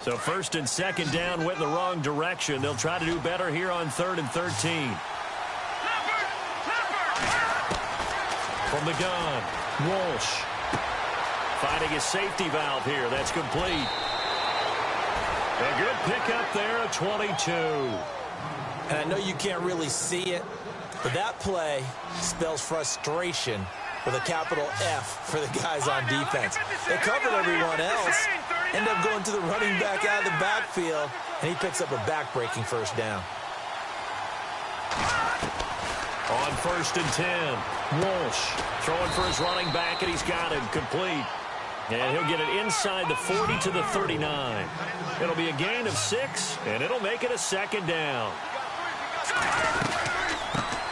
So first and second down went in the wrong direction. They'll try to do better here on 3rd and 13. From the gun, Walsh. Finding a safety valve here. That's complete. A good pickup there at 22. And I know you can't really see it, but that play spells frustration with a capital F for the guys on defense. They covered everyone else, end up going to the running back out of the backfield, and he picks up a back-breaking first down. On 1st and 10, Walsh throwing for his running back, and he's got him complete. And he'll get it inside the 40 to the 39. It'll be a gain of 6, and it'll make it a second down.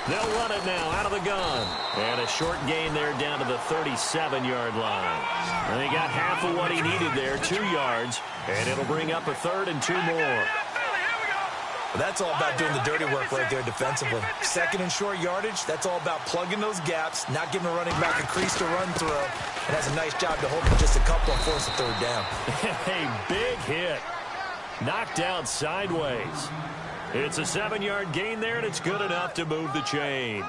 They'll run it now out of the gun. And a short gain there down to the 37-yard line. And he got half of what he needed there, 2 yards. And it'll bring up a 3rd and 2 more. Well, that's all about doing the dirty work right there defensively. 2nd and short yardage, that's all about plugging those gaps, not giving a running back a crease to run through. And that's a nice job to hold him just a couple and force a 3rd down. A big hit. Knocked out sideways. It's a 7-yard gain there, and it's good enough to move the chains.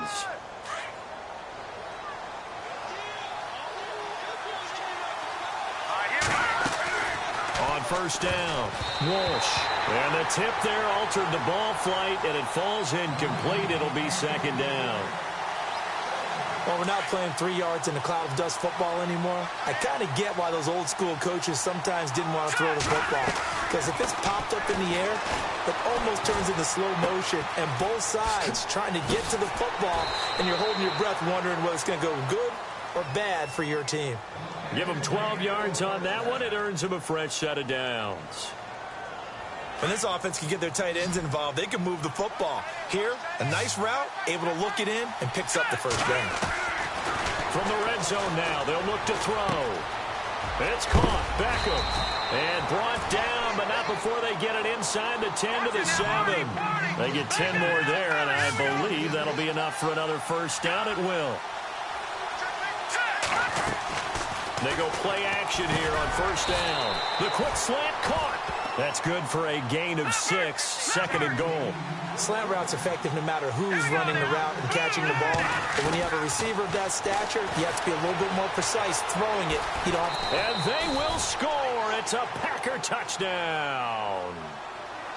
On 1st down, Walsh. And the tip there altered the ball flight, and it falls incomplete. It'll be 2nd down. Well, we're not playing 3 yards in a cloud of dust football anymore. I kind of get why those old school coaches sometimes didn't want to throw the football. Because if it's popped up in the air, it almost turns into slow motion. And both sides trying to get to the football, and you're holding your breath wondering whether it's going to go good or bad for your team. Give them 12 yards on that one. It earns them a fresh set of downs. When this offense can get their tight ends involved, they can move the football. Here, a nice route, able to look it in, and picks up the first down. From the red zone now, they'll look to throw. It's caught. Beckham. And brought down, but not before they get it inside the 10 to the 7. They get 10 more there, and I believe that'll be enough for another first down. It will. They go play action here on 1st down. The quick slant caught. That's good for a gain of 6, 2nd and goal. Slant route's effective no matter who's running the route and catching the ball. But when you have a receiver of that stature, you have to be a little bit more precise throwing it. You don't have... And they will score. It's a Packer touchdown.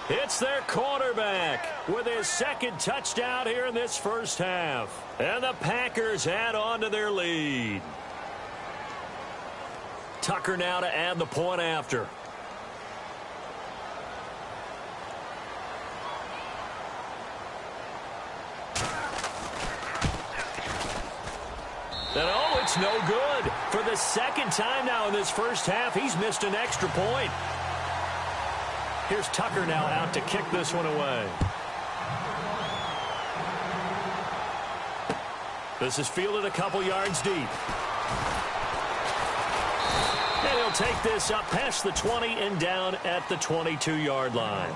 It's their quarterback with his 2nd touchdown here in this first half. And the Packers add on to their lead. Tucker now to add the point after. And oh, it's no good. For the 2nd time now in this first half, he's missed an extra point. Here's Tucker now out to kick this one away. This is fielded a couple yards deep. And he'll take this up past the 20 and down at the 22-yard line.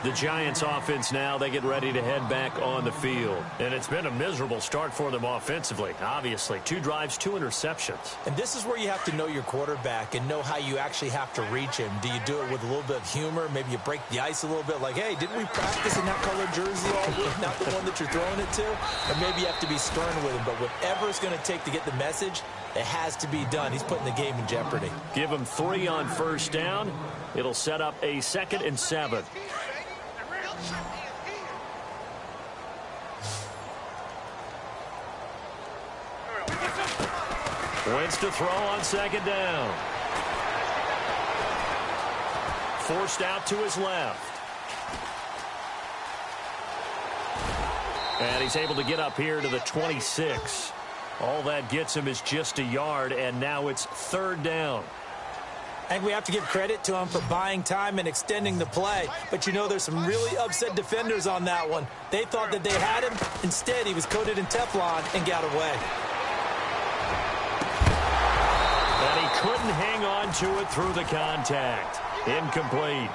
The Giants offense now, they get ready to head back on the field. And it's been a miserable start for them offensively, obviously. 2 drives, 2 interceptions. And this is where you have to know your quarterback and know how you actually have to reach him. Do you do it with a little bit of humor? Maybe you break the ice a little bit like, hey, didn't we practice in that color jersey all week? Not the one that you're throwing it to? Or maybe you have to be stern with him. But whatever it's going to take to get the message, it has to be done. He's putting the game in jeopardy. Give him 3 on 1st down. It'll set up a 2nd and 7. Wentz to throw on 2nd down. Forced out to his left. And he's able to get up here to the 26. All that gets him is just a yard, and now it's 3rd down. I think we have to give credit to him for buying time and extending the play. But, you know, there's some really upset defenders on that one. They thought that they had him. Instead, he was coated in Teflon and got away. And he couldn't hang on to it through the contact. Incomplete.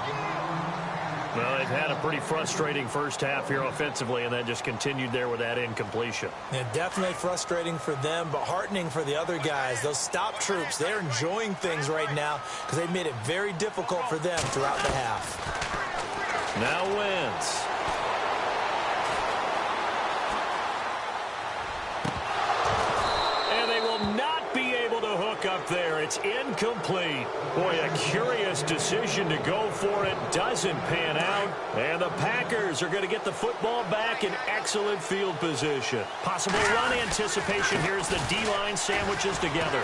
Well, they've had a pretty frustrating first half here offensively, and then just continued there with that incompletion. Yeah, definitely frustrating for them, but heartening for the other guys. Those stop troops, they're enjoying things right now because they've made it very difficult for them throughout the half. Now Wentz. And they will not be able to hook up there. It's incomplete. Boy, a curious decision to go for it. Doesn't pan out. And the Packers are going to get the football back in excellent field position. Possible run anticipation here as the D-line sandwiches together.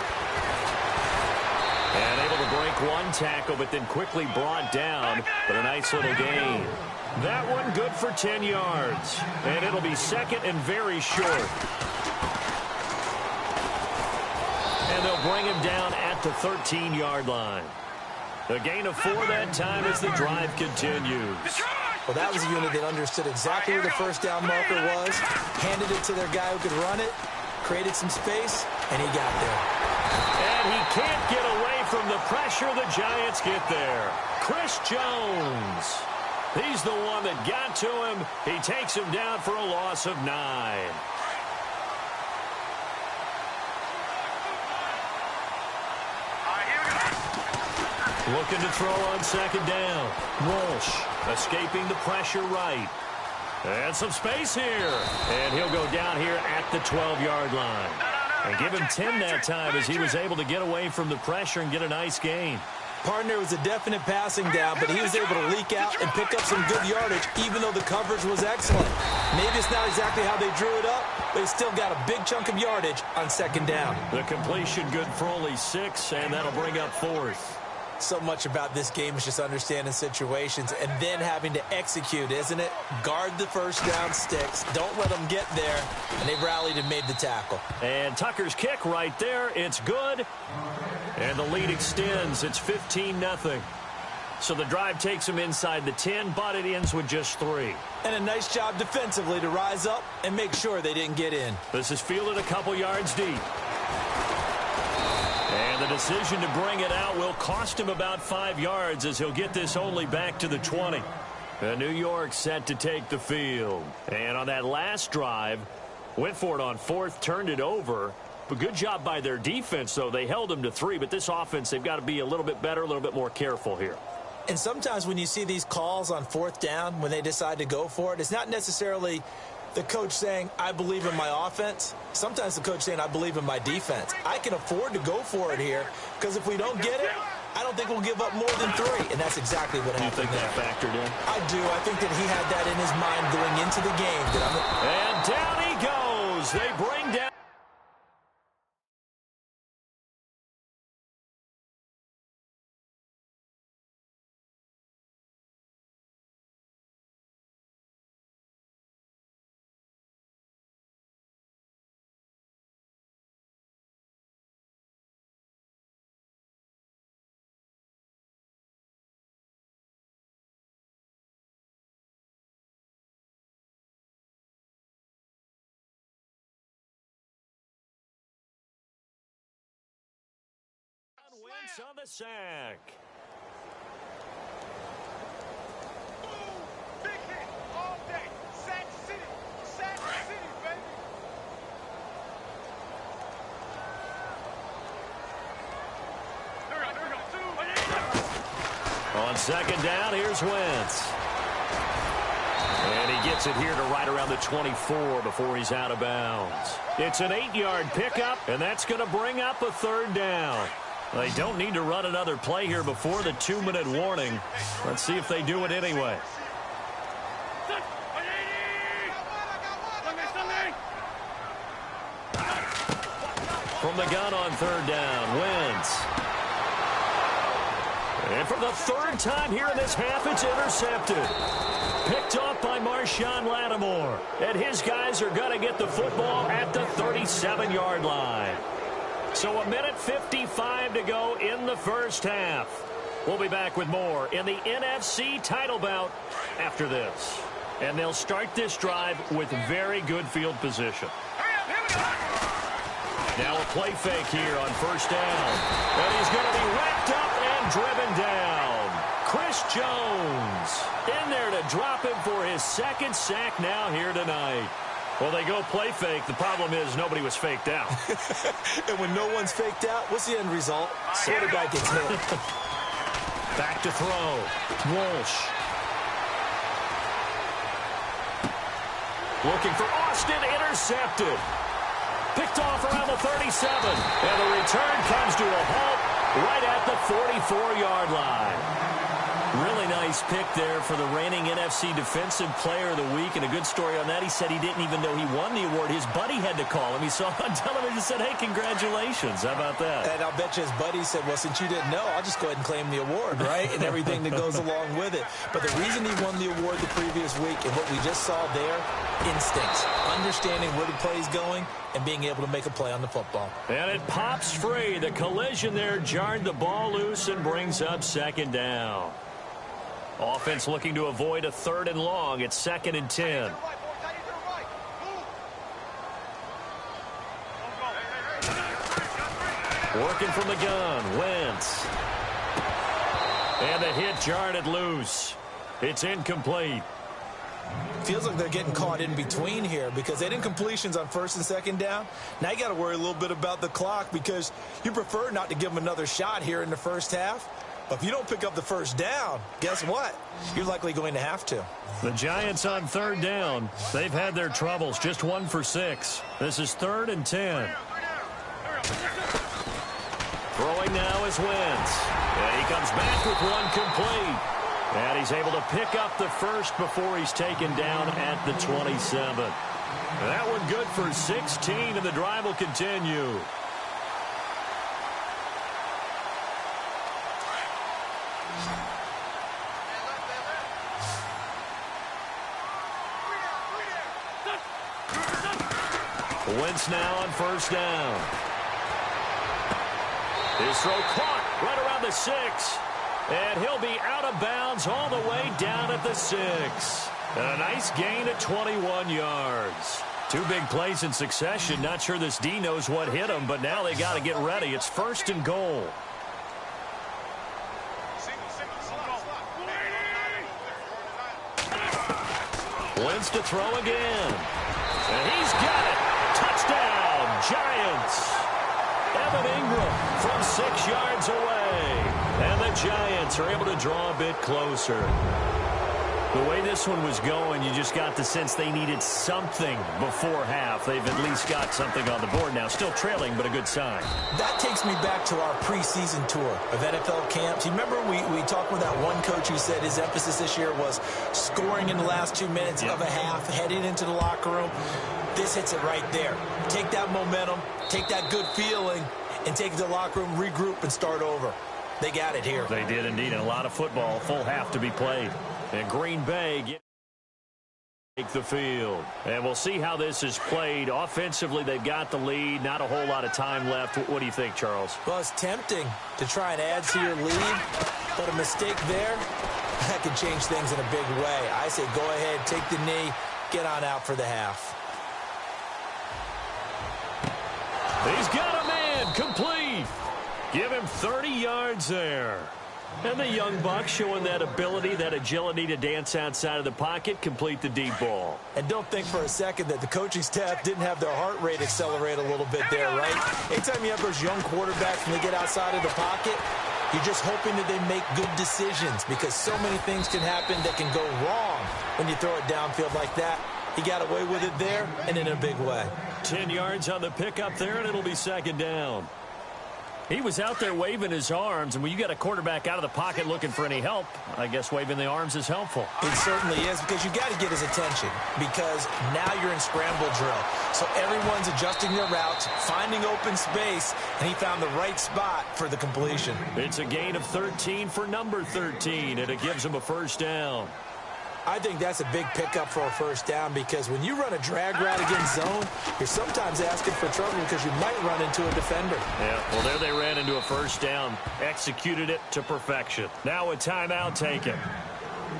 And able to break one tackle, but then quickly brought down. But a nice little gain. That one good for 10 yards. And it'll be second and very short. And they'll bring him down at the 13-yard line. A gain of 4 that time as the drive continues. Well, that was a unit that understood exactly where the first down marker was, handed it to their guy who could run it, created some space, and he got there. And he can't get away from the pressure. The Giants get there. Chris Jones. He's the one that got to him. He takes him down for a loss of 9. Looking to throw on second down. Walsh escaping the pressure right. And some space here. And he'll go down here at the 12-yard line. And give him 10 that time as he was able to get away from the pressure and get a nice gain. Partner was a definite passing down, but he was able to leak out and pick up some good yardage, even though the coverage was excellent. Maybe it's not exactly how they drew it up, but he still got a big chunk of yardage on second down. The completion good for only 6, and that'll bring up 4th. So much about this game is just understanding situations and then having to execute, isn't it? Guard the first down sticks. Don't let them get there. And they rallied and made the tackle. And Tucker's kick right there. It's good. And the lead extends. It's 15-0. So the drive takes them inside the 10, but it ends with just 3. And a nice job defensively to rise up and make sure they didn't get in. This is fielded a couple yards deep. And the decision to bring it out will cost him about 5 yards as he'll get this only back to the 20. New York set to take the field. And on that last drive, went for it on 4th, turned it over. But good job by their defense, though. They held them to 3, but this offense, they've got to be a little bit better, a little bit more careful here. And sometimes when you see these calls on 4th down, when they decide to go for it, it's not necessarily the coach saying, I believe in my offense. Sometimes the coach saying, I believe in my defense. I can afford to go for it here because if we don't get it, I don't think we'll give up more than 3. And that's exactly what happened. You think that factored in? I do. I think that he had that in his mind going into the game. And down he goes. They bring down. Wentz on the sack. Boom! Big hit all day. Sack City. Sack City, baby. There we go. On second down, here's Wentz. And he gets it here to right around the 24 before he's out of bounds. It's an 8-yard pickup, and that's going to bring up a 3rd down. They don't need to run another play here before the 2-minute warning. Let's see if they do it anyway. From the gun on 3rd down, Wentz. And for the 3rd time here in this half, it's intercepted. Picked off by Marshawn Lattimore. And his guys are going to get the football at the 37-yard line. So 1:55 to go in the first half. We'll be back with more in the NFC title bout after this. And they'll start this drive with very good field position. Now a play fake here on 1st down. And he's going to be wrapped up and driven down. Chris Jones in there to drop him for his second sack now here tonight. Well, they go play fake. The problem is nobody was faked out. And when no one's faked out, what's the end result? Quarterback gets hit. Back to throw. Walsh. Looking for Austin, intercepted. Picked off around the 37. And the return comes to a halt right at the 44-yard line. Really nice pick there for the reigning NFC Defensive Player of the Week. And a good story on that. He said he didn't even know he won the award. His buddy had to call him. He saw him on television and said, hey, congratulations. How about that? And I'll bet you his buddy said, well, since you didn't know, I'll just go ahead and claim the award, right? And everything that goes along with it. But the reason he won the award the previous week and what we just saw there, instincts, understanding where the play's going and being able to make a play on the football. And it pops free. The collision there jarred the ball loose and brings up second down. Offense looking to avoid a 3rd and long. It's 2nd and 10. Working from the gun, Wentz. And the hit jarred it loose. It's incomplete. Feels like they're getting caught in between here because they didn't completions on 1st and 2nd down. Now you got to worry a little bit about the clock because you prefer not to give them another shot here in the first half. But if you don't pick up the first down, guess what? You're likely going to have to. The Giants on 3rd down. They've had their troubles. Just 1 for 6. This is 3rd and 10. Throwing now is Wentz. And he comes back with one complete. And he's able to pick up the first before he's taken down at the 27. That one good for 16, and the drive will continue. Wentz now on 1st down. His throw caught right around the 6. And he'll be out of bounds all the way down at the 6. And a nice gain of 21 yards. 2 big plays in succession. Not sure this D knows what hit him, but now they got to get ready. It's 1st and goal. Wentz to throw again. And he's got it. Touchdown, Giants. Evan Ingram from 6 yards away. And the Giants are able to draw a bit closer. The way this one was going, you just got the sense they needed something before half. They've at least got something on the board now. Still trailing, but a good sign. That takes me back to our preseason tour of NFL camps. You remember we talked with that one coach who said his emphasis this year was scoring in the last 2 minutes of a half, heading into the locker room. This hits it right there. Take that momentum, take that good feeling, and take it to the locker room, regroup, and start over. They got it here. They did indeed. And a lot of football, full half to be played. And Green Bay take the field. And we'll see how this is played. Offensively, they've got the lead. Not a whole lot of time left. What do you think, Charles? Well, it's tempting to try and add to your lead, but a mistake there, that can change things in a big way. I say go ahead, take the knee, get on out for the half. He's got a man, complete. Give him 30 yards there. And the young buck showing that ability, that agility to dance outside of the pocket, complete the deep ball. And don't think for a second that the coaching staff didn't have their heart rate accelerate a little bit there, right? Anytime you have those young quarterbacks and they get outside of the pocket, you're just hoping that they make good decisions because so many things can happen that can go wrong when you throw it downfield like that. He got away with it there and in a big way. 10 yards on the pickup there, and it'll be 2nd down. He was out there waving his arms, and when you got a quarterback out of the pocket looking for any help, I guess waving the arms is helpful. It certainly is because you got to get his attention because now you're in scramble drill. So everyone's adjusting their routes, finding open space, and he found the right spot for the completion. It's a gain of 13 for number 13, and it gives him a 1st down. I think that's a big pickup for a 1st down because when you run a drag route against zone, you're sometimes asking for trouble because you might run into a defender. Yeah, well, there they ran into a 1st down, executed it to perfection. Now a timeout taken.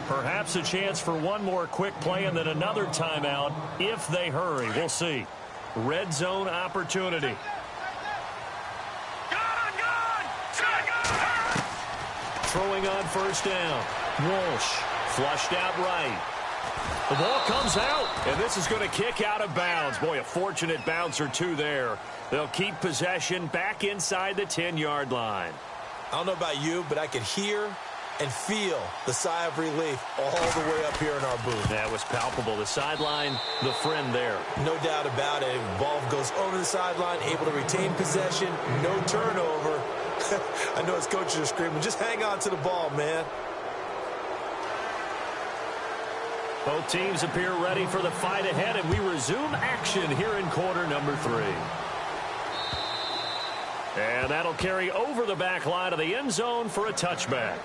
Perhaps a chance for one more quick play and then another timeout if they hurry. We'll see. Red zone opportunity. throwing on first down. Walsh flushed out right. The ball comes out, and this is going to kick out of bounds. Boy, a fortunate bounce or two there. They'll keep possession back inside the 10-yard line. I don't know about you, but I could hear and feel the sigh of relief all the way up here in our booth. That was palpable. The sideline, the friend there. No doubt about it. Ball goes over the sideline, able to retain possession, no turnover. I know his coaches are screaming, just hang on to the ball, man. Both teams appear ready for the fight ahead, and we resume action here in quarter number 3. And that'll carry over the back line of the end zone for a touchback.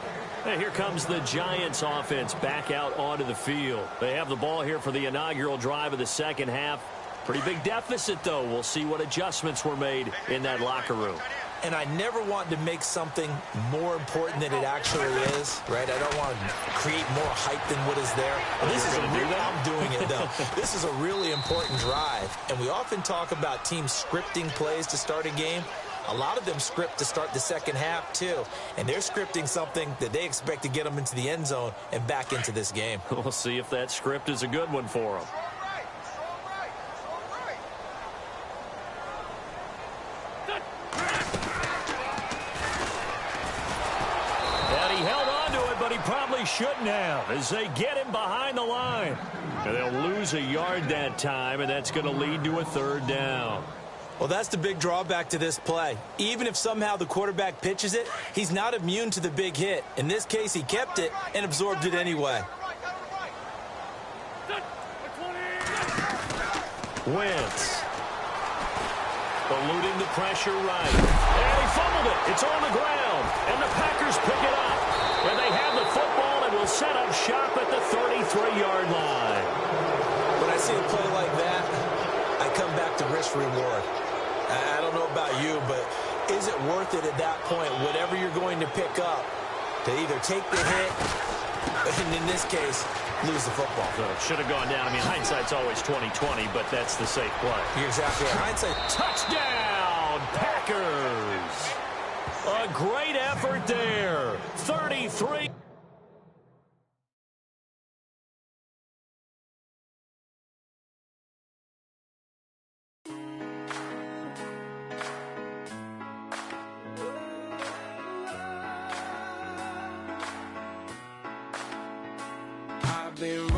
And here comes the Giants offense back out onto the field. They have the ball here for the inaugural drive of the second half. Pretty big deficit, though. We'll see what adjustments were made in that locker room. And I never want to make something more important than it actually is, right? I don't want to create more hype than what is there. This is I'm doing it, though. This is a really important drive. And we often talk about teams scripting plays to start a game. A lot of them script to start the second half, too. And they're scripting something that they expect to get them into the end zone and back into this game. We'll see if that script is a good one for them. But he probably shouldn't have as they get him behind the line. And they'll lose a yard that time, and that's going to lead to a third down. Well, that's the big drawback to this play. Even if somehow the quarterback pitches it, he's not immune to the big hit. In this case, he kept it and absorbed it anyway. Wentz. Eluding the pressure right. And he fumbled it. It's on the ground. And the Packers pick it up. And they have the football and will set up shop at the 33-yard line. When I see a play like that, I come back to risk-reward. I don't know about you, but is it worth it at that point, whatever you're going to pick up, to either take the hit, and in this case, lose the football? So it should have gone down. I mean, hindsight's always 20/20, but that's the safe play. You're exactly right. Hindsight. Touchdown, Packers! A great effort there. 33. I've been